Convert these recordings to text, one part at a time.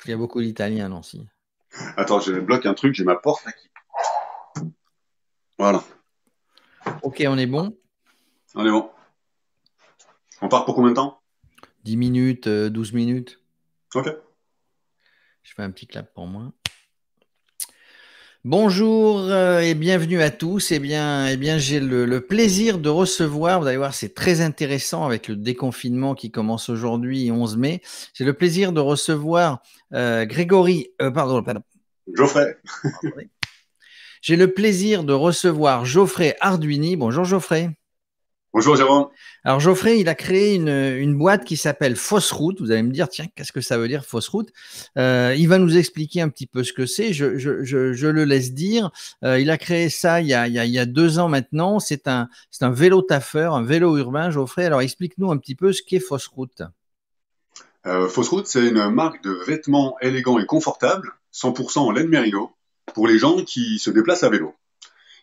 Il y a beaucoup d'Italiens à Nancy. Attends, je bloque un truc, j'ai ma porte là qui. Voilà, Ok, on est bon. on est bon. On part pour combien de temps? 10 minutes, 12 minutes. Ok. Je fais un petit clap pour moi. Bonjour et bienvenue à tous. Eh bien, j'ai le plaisir de recevoir, vous allez voir, c'est très intéressant avec le déconfinement qui commence aujourd'hui, 11 mai. J'ai le plaisir de recevoir pardon. Geoffrey. Attendez. J'ai le plaisir de recevoir Geoffrey Arduini. Bonjour Geoffrey. Bonjour Jérôme. Alors Geoffrey, il a créé une boîte qui s'appelle Fausse Route. Vous allez me dire, tiens, qu'est-ce que ça veut dire Fausse Route? Il va nous expliquer un petit peu ce que c'est. Je le laisse dire. Il a créé ça il y a 2 ans maintenant. C'est un vélo taffeur, un vélo urbain, Geoffrey. Alors explique-nous un petit peu ce qu'est Fausse Route. Fausse Route, c'est une marque de vêtements élégants et confortables, 100% en laine mérino, pour les gens qui se déplacent à vélo.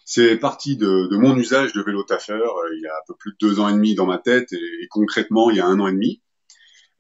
C'est parti de mon usage de vélo taffeur il y a un peu plus de 2 ans et demi dans ma tête et concrètement il y a 1 an et demi,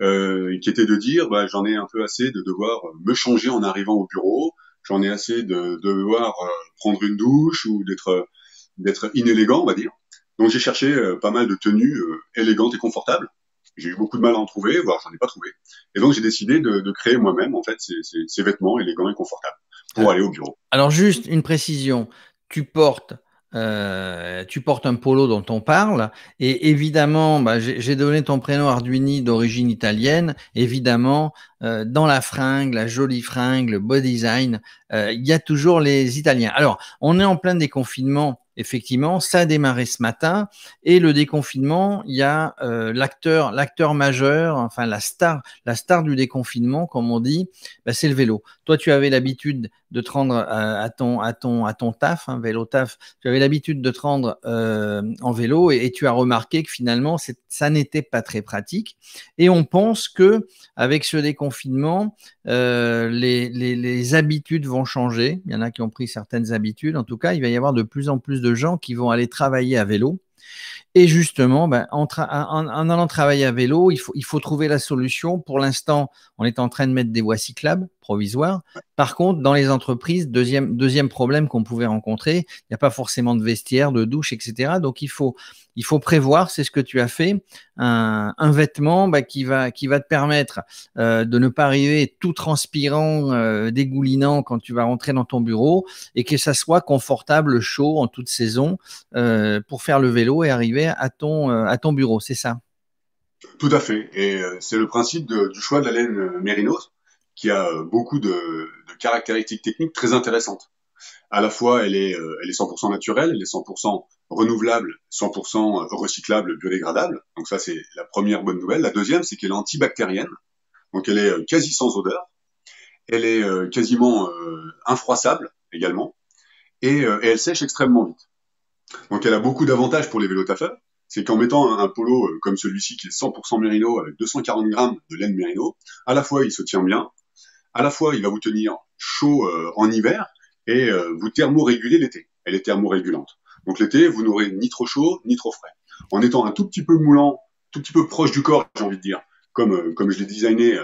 qui était de dire j'en ai un peu assez de devoir me changer en arrivant au bureau, j'en ai assez de devoir prendre une douche ou d'être inélégant, on va dire. Donc j'ai cherché pas mal de tenues élégantes et confortables. J'ai eu beaucoup de mal à en trouver, voire j'en ai pas trouvé. Et donc j'ai décidé de créer moi-même en fait ces vêtements élégants et confortables pour aller au bureau. Alors juste une précision, tu portes, tu portes un polo dont on parle et évidemment, j'ai donné ton prénom Arduini d'origine italienne. Évidemment, dans la fringue, la jolie fringue, le beau design, il y a toujours les Italiens. Alors, on est en plein déconfinement. Effectivement, ça a démarré ce matin et le déconfinement, il y a l'acteur majeur, enfin la star du déconfinement, comme on dit, c'est le vélo. Toi, tu avais l'habitude de te rendre à ton taf, hein, vélo taf. Tu avais l'habitude de te rendre en vélo et tu as remarqué que finalement, ça n'était pas très pratique. Et on pense que avec ce déconfinement, les habitudes vont changer. Il y en a qui ont pris certaines habitudes. En tout cas, il va y avoir de plus en plus de gens qui vont aller travailler à vélo. Et justement, en allant travailler à vélo, il faut trouver la solution. Pour l'instant, on est en train de mettre des voies cyclables provisoires. Par contre, dans les entreprises, deuxième problème qu'on pouvait rencontrer, il n'y a pas forcément de vestiaire, de douche, etc. Donc, il faut prévoir, c'est ce que tu as fait, un vêtement qui va te permettre de ne pas arriver tout transpirant, dégoulinant quand tu vas rentrer dans ton bureau et que ça soit confortable, chaud en toute saison pour faire le vélo et arriver à ton bureau, c'est ça? Tout à fait. Et c'est le principe du choix de la laine mérinos qui a beaucoup de caractéristiques techniques très intéressantes. À la fois, elle est 100% naturelle, elle est 100% renouvelable, 100% recyclable, biodégradable. Donc ça, c'est la première bonne nouvelle. La deuxième, c'est qu'elle est antibactérienne. Donc elle est quasi sans odeur. Elle est quasiment infroissable également. Et elle sèche extrêmement vite. Donc elle a beaucoup d'avantages pour les vélotaffeurs. C'est qu'en mettant un polo comme celui-ci qui est 100% mérino avec 240 grammes de laine mérino, à la fois il se tient bien, à la fois il va vous tenir chaud en hiver et vous thermoréguler l'été. Elle est thermorégulante. Donc l'été, vous n'aurez ni trop chaud ni trop frais. En étant un tout petit peu moulant, tout petit peu proche du corps, j'ai envie de dire, comme j'ai designé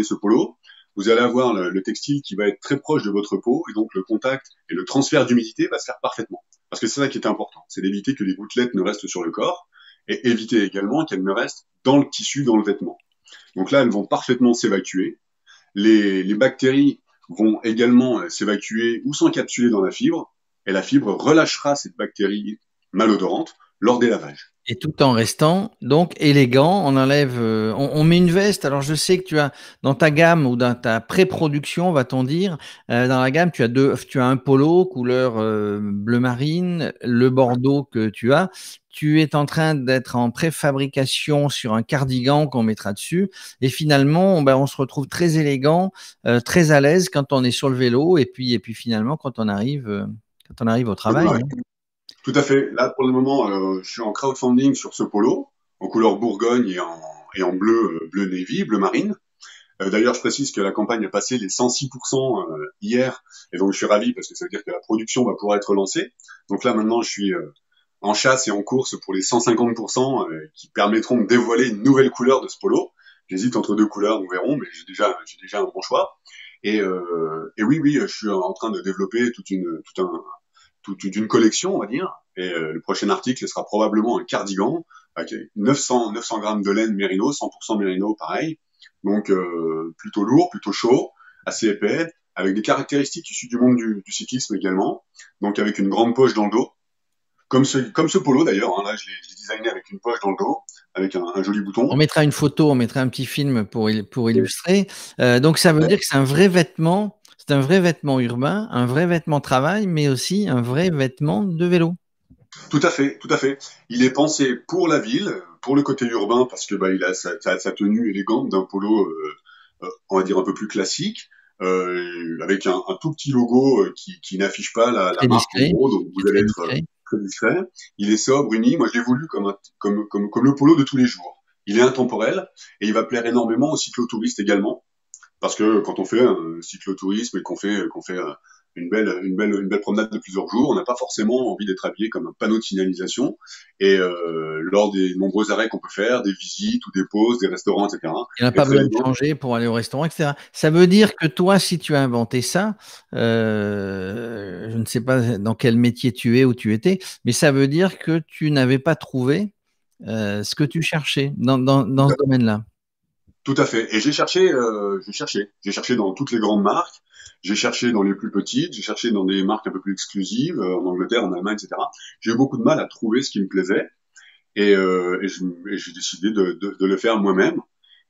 ce polo, vous allez avoir le textile qui va être très proche de votre peau et donc le contact et le transfert d'humidité va se faire parfaitement. Parce que c'est ça qui est important, c'est d'éviter que les gouttelettes ne restent sur le corps et éviter également qu'elles ne restent dans le tissu, dans le vêtement. Donc là, elles vont parfaitement s'évacuer. Les bactéries vont également s'évacuer ou s'encapsuler dans la fibre, et la fibre relâchera cette bactérie malodorante lors des lavages. Et tout en restant donc élégant, on enlève, on met une veste. Alors je sais que tu as dans ta gamme ou dans ta pré-production, va-t-on dire, dans la gamme, tu as un polo couleur bleu marine, le bordeaux que tu as. Tu es en train d'être en préfabrication sur un cardigan qu'on mettra dessus. Et finalement, on se retrouve très élégant, très à l'aise quand on est sur le vélo. Et puis finalement, quand on arrive au travail, Ouais, hein. tout à fait. Là, pour le moment, je suis en crowdfunding sur ce polo, en couleur Bourgogne et en bleu, bleu navy, bleu marine. D'ailleurs, je précise que la campagne a passé les 106% hier, et donc je suis ravi parce que ça veut dire que la production va pouvoir être lancée. Donc là, maintenant, je suis en chasse et en course pour les 150% qui permettront de dévoiler une nouvelle couleur de ce polo. J'hésite entre deux couleurs, nous verrons, mais j'ai déjà un bon choix. Et oui, oui, je suis en train de développer toute une collection, on va dire. Et le prochain article sera probablement un cardigan avec 900 grammes de laine mérino, 100% mérino, pareil. Donc plutôt lourd, plutôt chaud, assez épais, avec des caractéristiques issues du monde du cyclisme également. Donc avec une grande poche dans le dos, comme ce polo d'ailleurs. Hein, là, je l'ai designé avec une poche dans le dos, avec un joli On bouton. mettra une photo, on mettra un petit film pour illustrer. Donc ça veut Ouais. dire que c'est un vrai vêtement urbain, un vrai vêtement travail, mais aussi un vrai vêtement de vélo. Tout à fait, tout à fait. Il est pensé pour la ville, pour le côté urbain, parce que bah, il a sa tenue élégante d'un polo, on va dire un peu plus classique, avec un tout petit logo qui n'affiche pas la Très marque en discret, gros, donc qui vous est allez très être discret. très discret. Il est sobre, uni. Moi, je l'ai voulu comme le polo de tous les jours. Il est intemporel et il va plaire énormément aux cyclotouristes également. Parce que quand on fait un cyclotourisme et qu'on fait une belle promenade de plusieurs jours, on n'a pas forcément envie d'être habillé comme un panneau de signalisation. Et lors des nombreux arrêts qu'on peut faire, des visites ou des pauses, des restaurants, etc., Il n'y a pas être besoin de élégant. changer pour aller au restaurant, etc. Ça veut dire que toi, si tu as inventé ça, je ne sais pas dans quel métier tu es ou tu étais, mais ça veut dire que tu n'avais pas trouvé ce que tu cherchais dans ce domaine-là. Tout à fait. Et j'ai cherché dans toutes les grandes marques, j'ai cherché dans les plus petites, j'ai cherché dans des marques un peu plus exclusives, en Angleterre, en Allemagne, etc. J'ai eu beaucoup de mal à trouver ce qui me plaisait, et j'ai décidé de le faire moi-même.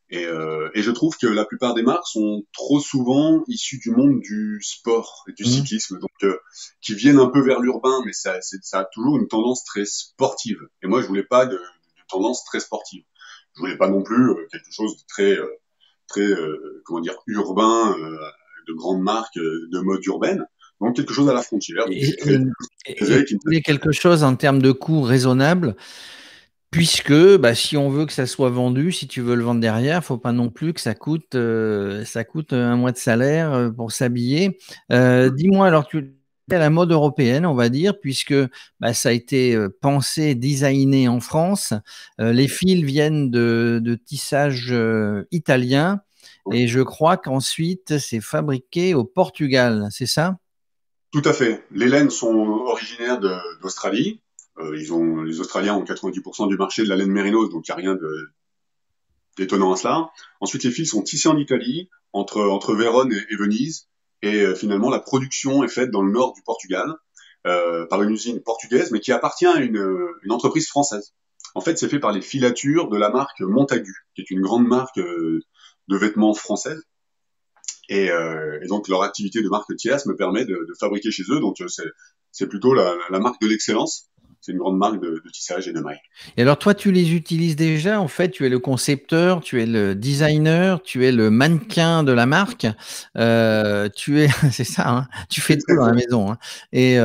Et je trouve que la plupart des marques sont trop souvent issues du monde du sport et du Mmh. cyclisme, donc qui viennent un peu vers l'urbain, mais ça a toujours une tendance très sportive. Et moi, je voulais pas de tendance très sportive. Je voulais pas non plus quelque chose de très comment dire, urbain, de grandes marques de mode urbaine. Donc quelque chose à la frontière. Donc Et, j'ai créé et- quelque chose qui me et plaisait et qui me trouver satisfaisait. quelque chose en termes de coût raisonnable, puisque bah, si on veut que ça soit vendu, si tu veux le vendre derrière, faut pas non plus que ça coûte un mois de salaire pour s'habiller. Dis-moi, alors tu es à la mode européenne, on va dire, puisque bah, ça a été pensé, designé en France. Les fils viennent de tissage italien et je crois qu'ensuite c'est fabriqué au Portugal, c'est ça? Tout à fait. Les laines sont originaires d'Australie. Les Australiens ont 90% du marché de la laine mérinos, donc il n'y a rien d'étonnant à cela. Ensuite, les fils sont tissés en Italie, entre Vérone et Venise. Et finalement, la production est faite dans le nord du Portugal, par une usine portugaise, mais qui appartient à une entreprise française. En fait, c'est fait par les filatures de la marque Montagu, qui est une grande marque de vêtements française. Et donc leur activité de marque tierce me permet de fabriquer chez eux. Donc c'est plutôt la marque de l'excellence. C'est une grande marque de tissage et de maille. Et alors toi, tu les utilises déjà, en fait, tu es le concepteur, tu es le designer, tu es le mannequin de la marque, tu es, c'est ça, hein, tu fais tout dans la maison, hein. Et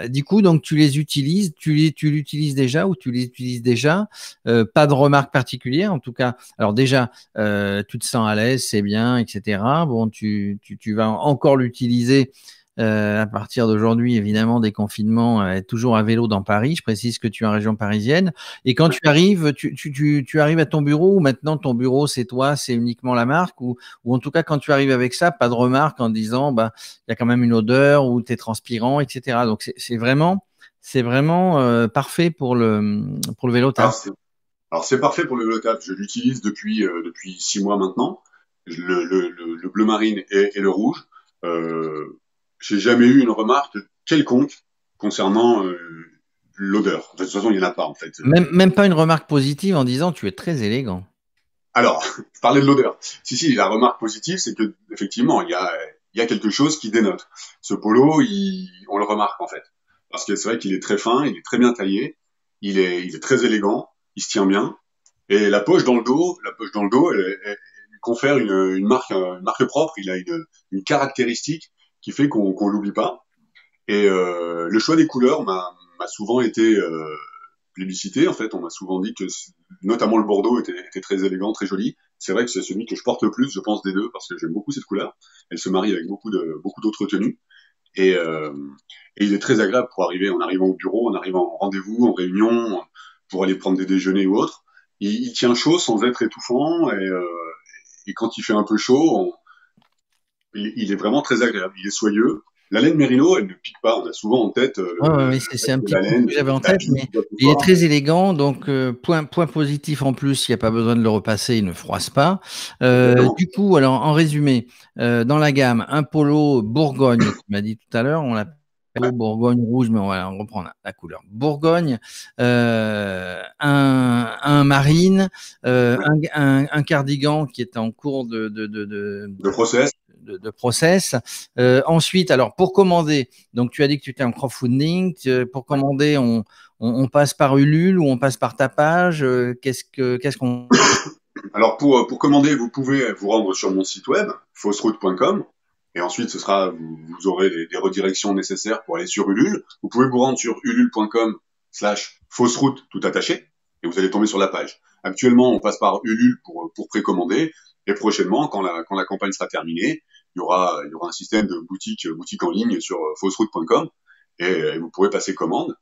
du coup, donc tu les utilises, tu l'utilises déjà ou tu les utilises déjà, pas de remarque particulière, en tout cas. Alors déjà, tu te sens à l'aise, c'est bien, etc. Bon, tu vas encore l'utiliser à partir d'aujourd'hui, évidemment, des confinements, toujours à vélo dans Paris. Je précise que tu es en région parisienne. Et quand tu arrives, tu arrives à ton bureau ou maintenant ton bureau, c'est toi, c'est uniquement la marque ou en tout cas, quand tu arrives avec ça, pas de remarque en disant, bah, il y a quand même une odeur ou tu es transpirant, etc. Donc, c'est vraiment parfait pour le vélo taf. Alors c'est parfait pour le velotap. Je l'utilise depuis 6 mois maintenant. Le bleu marine et le rouge. Euh, j'ai jamais eu une remarque quelconque concernant l'odeur. De toute façon, il n'y en a pas en fait. Même pas une remarque positive en disant, tu es très élégant. Alors, je parlais de l'odeur. Si, la remarque positive, c'est que effectivement, il y a quelque chose qui dénote. Ce polo, on le remarque en fait, parce que c'est vrai qu'il est très fin, il est très bien taillé, il est très élégant, il se tient bien, et la poche dans le dos, lui confère une marque propre. Il a une caractéristique qui fait qu'on l'oublie pas. Et le choix des couleurs m'a souvent été plébiscité. En fait, on m'a souvent dit que notamment le Bordeaux était très élégant, très joli. C'est vrai que c'est celui que je porte le plus, je pense, des deux, parce que j'aime beaucoup cette couleur. Elle se marie avec beaucoup d'autres tenues. Et, euh, et il est très agréable pour arriver, en arrivant au bureau, en arrivant en rendez-vous, en réunion, pour aller prendre des déjeuners ou autre. il tient chaud sans être étouffant et quand il fait un peu chaud, il est vraiment très agréable. Il est soyeux. La laine mérino, elle ne pique pas. On a souvent en tête Ouais, ouais, le ouais, fait c'est un que petit la point laine, que j'avais en ça tête, pique mais quoi que ce il est soit. très élégant, donc point positif en plus, il n'y a pas besoin de le repasser, il ne froisse pas. Exactement. Du coup, alors en résumé, dans la gamme, un polo Bourgogne, tu m'as dit tout à l'heure, on l'appelle Ouais. Bourgogne rouge, mais on va reprendre la couleur. Bourgogne, un marine, Ouais. un cardigan qui est en cours Le process. de process. Ensuite, alors pour commander, donc tu as dit que tu étais en crowdfunding. Pour Ouais. commander, on passe par Ulule ou on passe par ta page. Qu'est-ce qu'on Alors pour commander, vous pouvez vous rendre sur mon site web, fausseroute.com, et ensuite vous aurez des redirections nécessaires pour aller sur Ulule. Vous pouvez vous rendre sur ulule.com/fausseroute tout attaché, et vous allez tomber sur la page. Actuellement, on passe par Ulule pour précommander, et prochainement, quand la campagne sera terminée, il y aura un système de boutique en ligne sur fausseroute.com, et vous pourrez passer commande.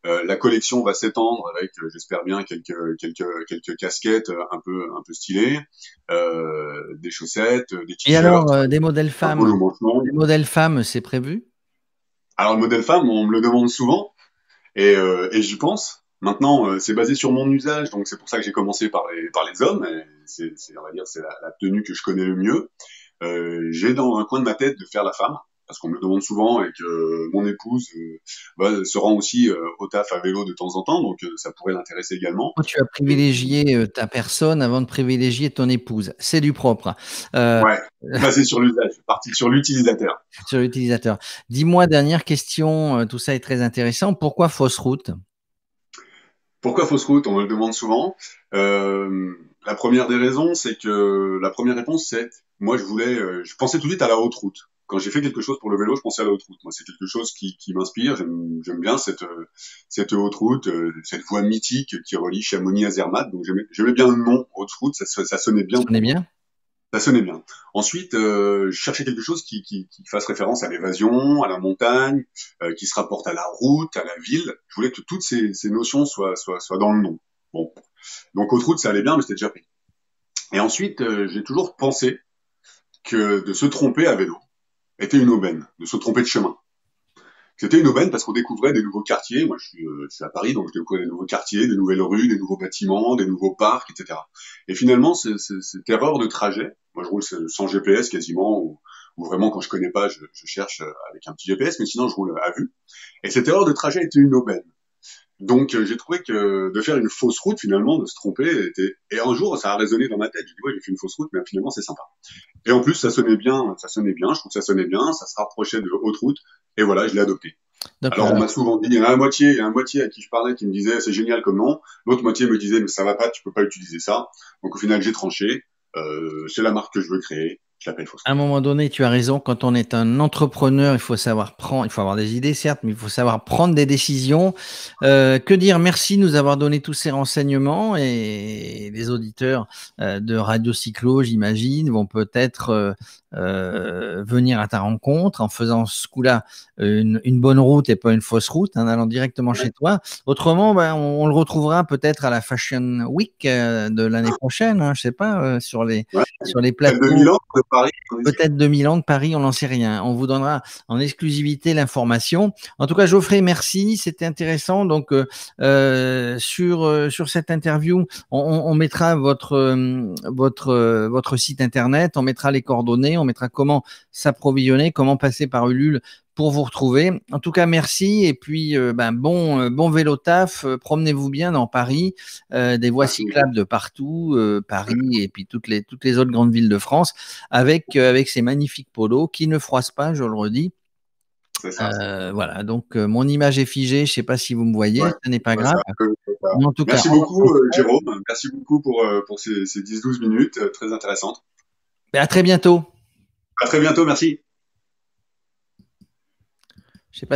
La collection va s'étendre avec, j'espère bien, quelques casquettes un peu stylées, des chaussettes, des Et alors, t-shirts, un polo manche des longue. modèles femmes, c'est prévu? Alors le modèle femme, on me le demande souvent et j'y pense. Maintenant, c'est basé sur mon usage, donc c'est pour ça que j'ai commencé par les hommes. Et on va dire, c'est la tenue que je connais le mieux. J'ai dans un coin de ma tête de faire la femme, parce qu'on me le demande souvent et que mon épouse se rend aussi au taf à vélo de temps en temps, donc ça pourrait l'intéresser également. Toi, tu as Et privilégié ta personne avant de privilégier ton épouse. C'est du propre. Euh, ouais, basé sur l'usage, parti sur l'utilisateur. sur l'utilisateur. Dis-moi, dernière question, tout ça est très intéressant. Pourquoi fausse route? Pourquoi fausse route? On me le demande souvent. La première des raisons, c'est que la première réponse, c'est moi je pensais tout de suite à la haute route. Quand j'ai fait quelque chose pour le vélo, je pensais à la haute route. Moi, c'est quelque chose qui m'inspire. J'aime bien cette haute route, cette voie mythique qui relie Chamonix à Zermatt. Donc j'aimais bien le nom haute route, ça sonnait bien Ça pour est moi. bien? Ça sonnait bien. Ensuite, je cherchais quelque chose qui fasse référence à l'évasion, à la montagne, qui se rapporte à la route, à la ville. Je voulais que toutes ces notions soient dans le nom. Bon, donc haute route, ça allait bien, mais c'était déjà pris. Et ensuite, j'ai toujours pensé que de se tromper à vélo était une aubaine, de se tromper de chemin. C'était une aubaine parce qu'on découvrait des nouveaux quartiers. Moi, je suis à Paris, donc je découvrais des nouveaux quartiers, des nouvelles rues, des nouveaux bâtiments, des nouveaux parcs, etc. Et finalement, cette erreur de trajet, moi je roule sans GPS quasiment, ou vraiment quand je connais pas, je cherche avec un petit GPS, mais sinon je roule à vue. Et cette erreur de trajet était une aubaine. Donc j'ai trouvé que de faire une fausse route finalement, de se tromper, était... Et un jour ça a résonné dans ma tête. J'ai dit ouais, j'ai fait une fausse route, mais finalement c'est sympa. Et en plus ça sonnait bien. Je trouve que ça sonnait bien, ça se rapprochait de haute route. Et voilà, je l'ai adopté. Alors D'accord. on m'a souvent dit, il y a un moitié à qui je parlais qui me disait c'est génial comme nom, l'autre moitié me disait mais ça va pas, tu peux pas utiliser ça. Donc au final j'ai tranché, c'est la marque que je veux créer, je l'appelle Fausse À un Route. moment donné, tu as raison, quand on est un entrepreneur, il faut savoir prendre, il faut avoir des idées, certes, mais il faut savoir prendre des décisions. Que dire? Merci de nous avoir donné tous ces renseignements et les auditeurs de Radio Cyclo, j'imagine, vont peut-être venir à ta rencontre en faisant ce coup-là une bonne route et pas une fausse route, en allant directement Ouais. chez toi. Autrement, ben, on le retrouvera peut-être à la Fashion Week de l'année prochaine, hein, je sais pas, Ouais. sur les Celle de plateaux. Milan, de Paris, on est sûr. Peut-être 2000 ans de Paris, on n'en sait rien. On vous donnera en exclusivité l'information. En tout cas, Geoffrey, merci, c'était intéressant. Donc, sur cette interview, on mettra votre site internet, on mettra les coordonnées, on mettra comment s'approvisionner, comment passer par Ulule pour vous retrouver. En tout cas, merci. Et puis, bon vélo taf. Promenez-vous bien dans Paris. Des voies Merci beaucoup. cyclables de partout, Paris et puis toutes les autres grandes villes de France avec ces magnifiques polos qui ne froissent pas, je le redis. C'est ça. Voilà, donc mon image est figée, je ne sais pas si vous me voyez, Ouais. ce n'est pas Ouais, grave. c'est un peu ça. Mais en tout cas, Merci beaucoup, Jérôme. Merci beaucoup pour ces 10-12 minutes très intéressantes. à très bientôt. À très bientôt, merci. Je sais pas